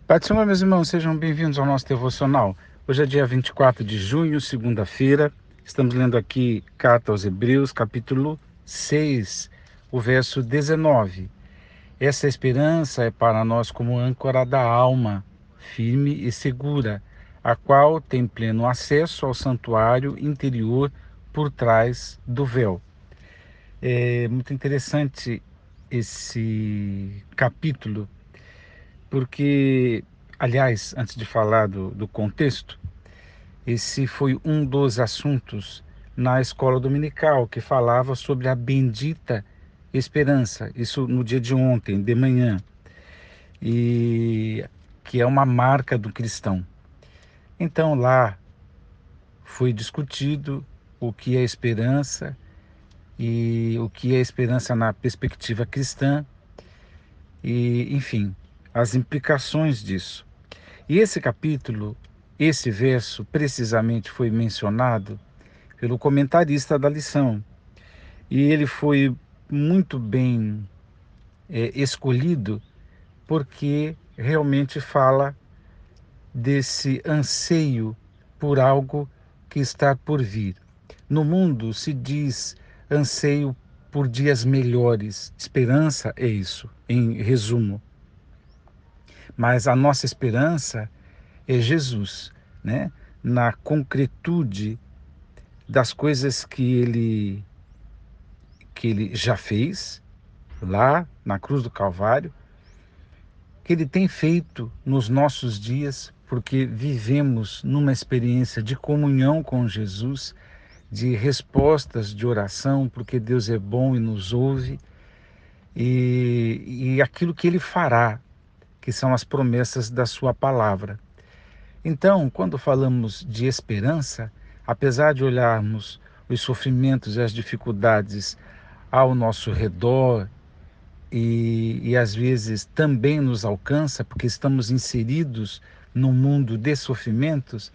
Pai do Senhor, meus irmãos, sejam bem-vindos ao nosso devocional. Hoje é dia 24 de junho, segunda-feira. Estamos lendo aqui Carta aos Hebreus, capítulo 6, o verso 19. Essa esperança é para nós como âncora da alma, firme e segura, a qual tem pleno acesso ao santuário interior por trás do véu. É muito interessante esse capítulo porque, aliás, antes de falar do contexto, esse foi um dos assuntos na escola dominical que falava sobre a bendita esperança, isso no dia de ontem, de manhã, e que é uma marca do cristão. Então lá foi discutido o que é esperança e o que é esperança na perspectiva cristã e, enfim, as implicações disso. E esse capítulo, esse verso precisamente foi mencionado pelo comentarista da lição. E ele foi muito bem escolhido porque realmente fala desse anseio por algo que está por vir. No mundo se diz anseio por dias melhores. Esperança é isso, em resumo. Mas a nossa esperança é Jesus, né? Na concretude das coisas que ele já fez lá na cruz do Calvário, que ele tem feito nos nossos dias, porque vivemos numa experiência de comunhão com Jesus, de respostas de oração, porque Deus é bom e nos ouve, e aquilo que ele fará, que são as promessas da sua palavra. Então, quando falamos de esperança, apesar de olharmos os sofrimentos e as dificuldades ao nosso redor e às vezes também nos alcança, porque estamos inseridos num mundo de sofrimentos,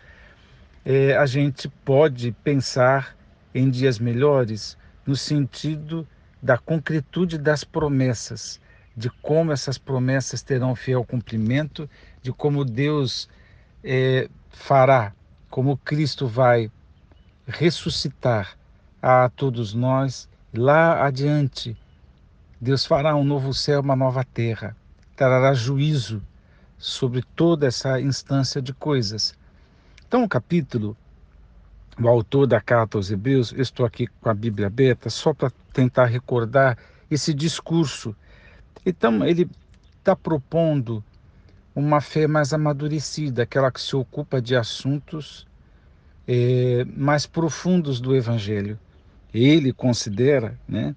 a gente pode pensar em dias melhores no sentido da concretude das promessas, de como essas promessas terão fiel cumprimento, de como Deus fará, como Cristo vai ressuscitar a todos nós. Lá adiante, Deus fará um novo céu, uma nova terra, trará juízo sobre toda essa instância de coisas. Então, o capítulo, o autor da carta aos Hebreus, eu estou aqui com a Bíblia aberta só para tentar recordar esse discurso. Então, ele está propondo uma fé mais amadurecida, aquela que se ocupa de assuntos mais profundos do Evangelho. Ele considera, né,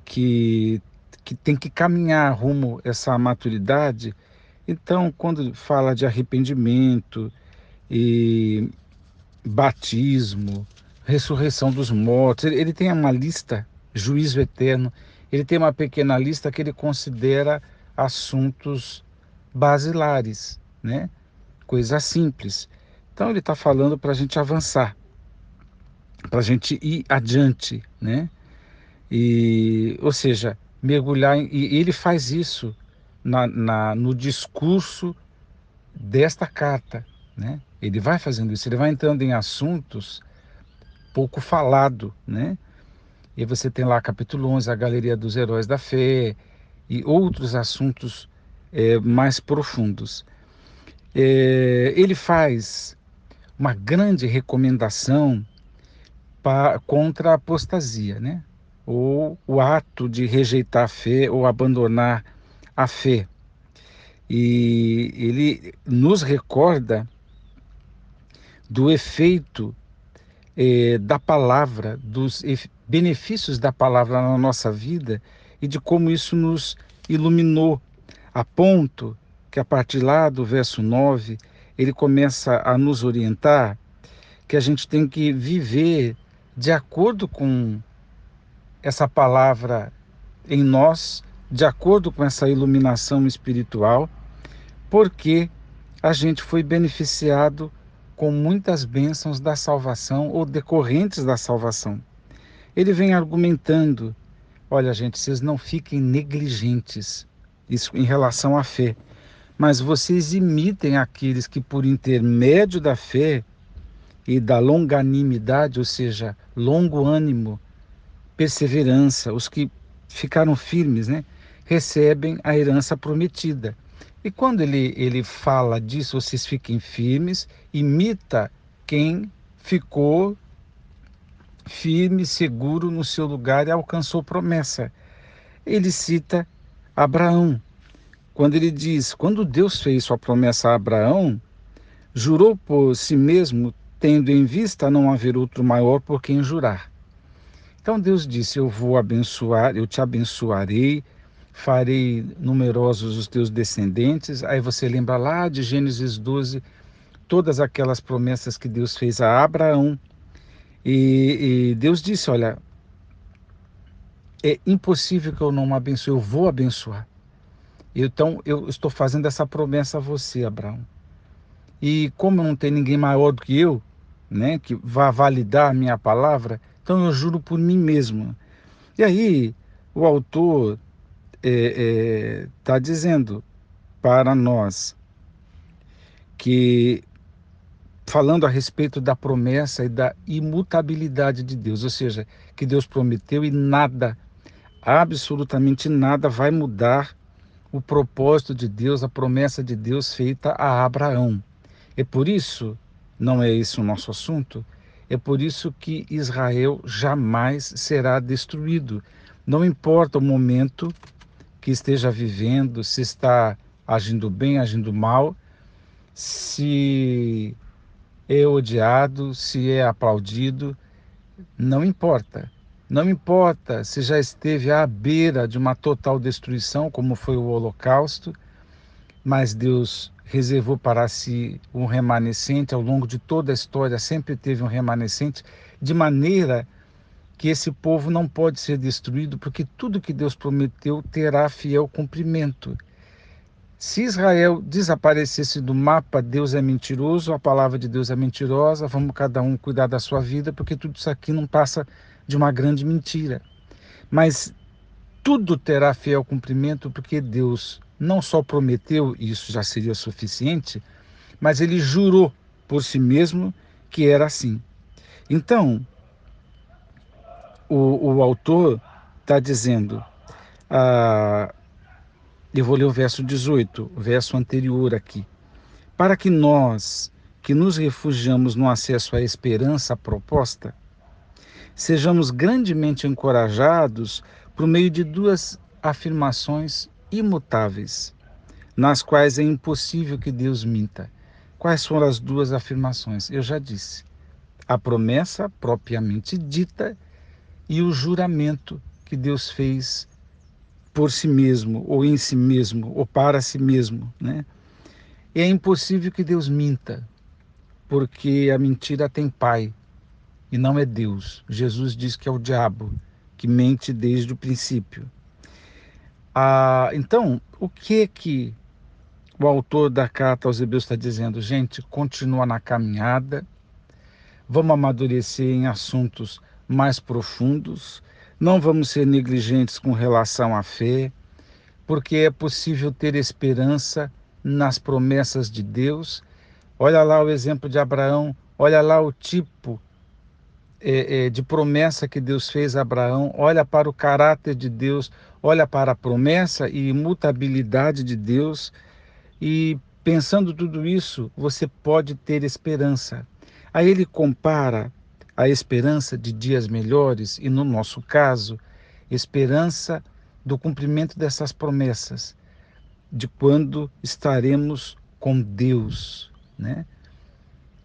que tem que caminhar rumo a essa maturidade. Então, quando ele fala de arrependimento e batismo, ressurreição dos mortos, ele tem uma lista, juízo eterno, ele tem uma pequena lista que ele considera assuntos basilares, né? Coisas simples. Então ele está falando para a gente avançar, para a gente ir adiante, né? Ou seja, e ele faz isso no discurso desta carta, né? Ele vai fazendo isso, ele vai entrando em assuntos pouco falado, né? E você tem lá capítulo 11, a galeria dos heróis da fé e outros assuntos mais profundos. Ele faz uma grande recomendação contra a apostasia, né? Ou o ato de rejeitar a fé ou abandonar a fé. E ele nos recorda do efeito da palavra, dos benefícios da palavra na nossa vida e de como isso nos iluminou, a ponto que a partir lá do verso 9, ele começa a nos orientar que a gente tem que viver de acordo com essa palavra em nós, de acordo com essa iluminação espiritual, porque a gente foi beneficiado com muitas bênçãos da salvação ou decorrentes da salvação. Ele vem argumentando: olha, gente, vocês não fiquem negligentes, isso em relação à fé, mas vocês imitem aqueles que, por intermédio da fé e da longanimidade, ou seja, longo ânimo, perseverança, os que ficaram firmes, né, recebem a herança prometida. E quando ele fala disso, vocês fiquem firmes, imita quem ficou firme, seguro no seu lugar e alcançou promessa. Ele cita Abraão, quando ele diz: quando Deus fez sua promessa a Abraão, jurou por si mesmo, tendo em vista não haver outro maior por quem jurar. Então Deus disse: eu vou abençoar, eu te abençoarei, farei numerosos os teus descendentes. Aí você lembra lá de Gênesis 12, todas aquelas promessas que Deus fez a Abraão. E Deus disse: olha, é impossível que eu não abençoe, eu vou abençoar. Então eu estou fazendo essa promessa a você, Abraão. E como não tem ninguém maior do que eu, né, que vá validar a minha palavra, então eu juro por mim mesmo. E aí o autor está dizendo para nós que, falando a respeito da promessa e da imutabilidade de Deus, ou seja, que Deus prometeu e nada, absolutamente nada vai mudar o propósito de Deus, a promessa de Deus feita a Abraão. É por isso, não é esse o nosso assunto, é por isso que Israel jamais será destruído. Não importa o momento que esteja vivendo, se está agindo bem, agindo mal, se é odiado, se é aplaudido, não importa. Não importa se já esteve à beira de uma total destruição, como foi o Holocausto, mas Deus reservou para si um remanescente. Ao longo de toda a história sempre teve um remanescente, de maneira que esse povo não pode ser destruído, porque tudo que Deus prometeu terá fiel cumprimento. Se Israel desaparecesse do mapa, Deus é mentiroso, a palavra de Deus é mentirosa, vamos cada um cuidar da sua vida, porque tudo isso aqui não passa de uma grande mentira. Mas tudo terá fiel cumprimento, porque Deus não só prometeu, e isso já seria suficiente, mas ele jurou por si mesmo que era assim. Então, o autor está dizendo, eu vou ler o verso 18, o verso anterior aqui. Para que nós, que nos refugiamos no acesso à esperança proposta, sejamos grandemente encorajados por meio de duas afirmações imutáveis, nas quais é impossível que Deus minta. Quais foram as duas afirmações? Eu já disse. A promessa propriamente dita e o juramento que Deus fez por si mesmo, ou em si mesmo, ou para si mesmo, né? É impossível que Deus minta, porque a mentira tem pai e não é Deus. Jesus diz que é o diabo que mente desde o princípio. Então, o que o autor da carta aos Hebreus está dizendo? Gente, continua na caminhada, vamos amadurecer em assuntos mais profundos, não vamos ser negligentes com relação à fé, porque é possível ter esperança nas promessas de Deus. Olha lá o exemplo de Abraão, olha lá o tipo de promessa que Deus fez a Abraão, olha para o caráter de Deus, olha para a promessa e imutabilidade de Deus, e pensando tudo isso, você pode ter esperança. Aí ele compara a esperança de dias melhores e, no nosso caso, esperança do cumprimento dessas promessas, de quando estaremos com Deus, né?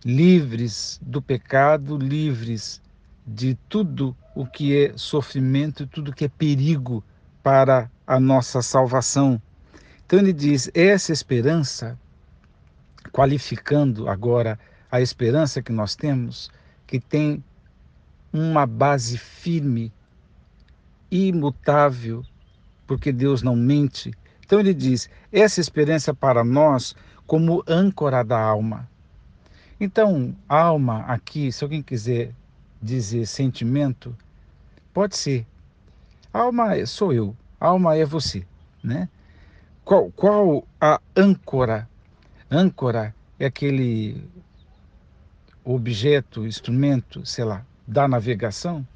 Livres do pecado, livres de tudo o que é sofrimento, tudo que é perigo para a nossa salvação. Então ele diz, essa esperança, qualificando agora a esperança que nós temos, que tem uma base firme, imutável, porque Deus não mente. Então ele diz, essa esperança para nós como âncora da alma. Então, alma aqui, se alguém quiser dizer sentimento, pode ser. Alma sou eu, alma é você, né? Qual a âncora? Âncora é aquele objeto, instrumento, sei lá, da navegação,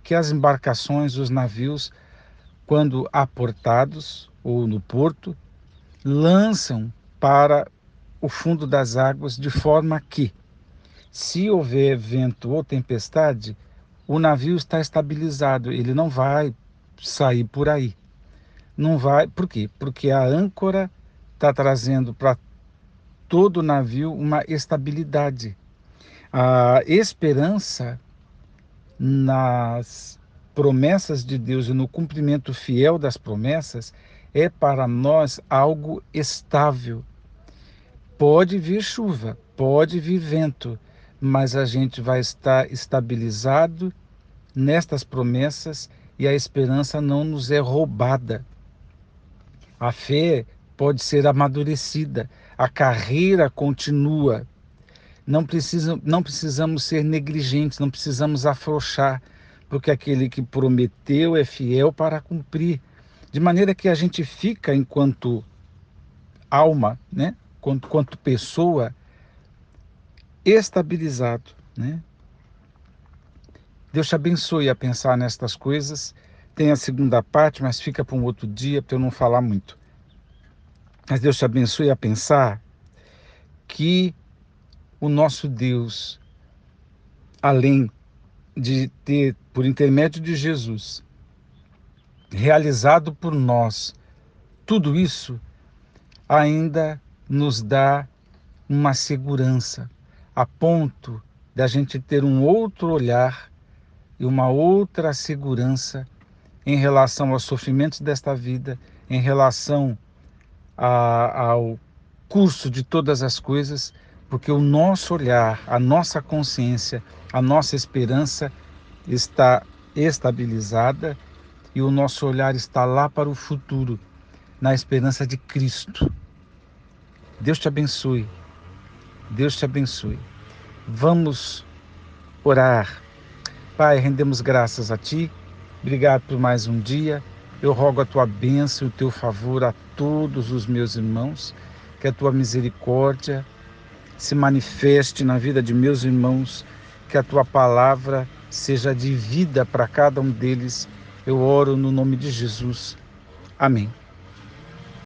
que as embarcações, os navios, quando aportados ou no porto, lançam para o fundo das águas, de forma que, se houver vento ou tempestade, o navio está estabilizado, ele não vai sair por aí. Não vai, por quê? Porque a âncora está trazendo para todo o navio uma estabilidade. A esperança nas promessas de Deus e no cumprimento fiel das promessas é para nós algo estável. Pode vir chuva, pode vir vento, mas a gente vai estar estabilizado nestas promessas e a esperança não nos é roubada. A fé pode ser amadurecida, a carreira continua. Não precisamos ser negligentes, não precisamos afrouxar, porque aquele que prometeu é fiel para cumprir. De maneira que a gente fica, enquanto alma, né? Quanto pessoa, estabilizado, né? Deus te abençoe a pensar nestas coisas. Tem a segunda parte, mas fica para um outro dia, para eu não falar muito. Mas Deus te abençoe a pensar que o nosso Deus, além de ter, por intermédio de Jesus, realizado por nós tudo isso, ainda nos dá uma segurança, a ponto da gente ter um outro olhar e uma outra segurança em relação aos sofrimentos desta vida, em relação ao curso de todas as coisas, porque o nosso olhar, a nossa consciência, a nossa esperança está estabilizada e o nosso olhar está lá para o futuro, na esperança de Cristo. Deus te abençoe. Deus te abençoe. Vamos orar. Pai, rendemos graças a Ti. Obrigado por mais um dia. Eu rogo a Tua bênção e o Teu favor a todos os meus irmãos. Que a Tua misericórdia se manifeste na vida de meus irmãos. Que a Tua palavra seja de vida para cada um deles. Eu oro no nome de Jesus. Amém.